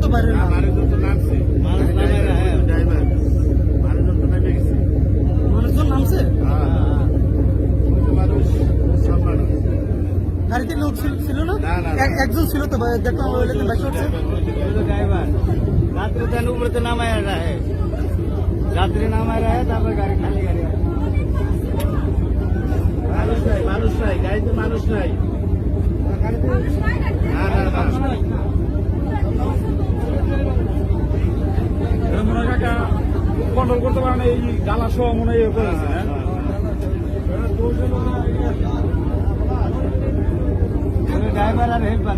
তো বাইরে না। মানুষজন তো নামছে, ড্রাইভার মানুষজন তো নেমে গেছে। মানুষজন নামছে, মানুষ সব মানুষ গাড়িতে লোক ছিল না? না, না। একজন ছিল তো দেখলাম বাইক করছে। ड्राइवर रात्रि तन ऊपर तो नाम आया रहा है, रात्रि नाम आ रहा है, तब गाड़ी खाली गाड़ी মানুষ নাই গাড়িতে মানুষ নাই। না না না মনে হয় কাকা কন্ট্রোল করতে পারে না, এই গালা সহ মনে হয় করেছে। ड्राइवर और हेल्पर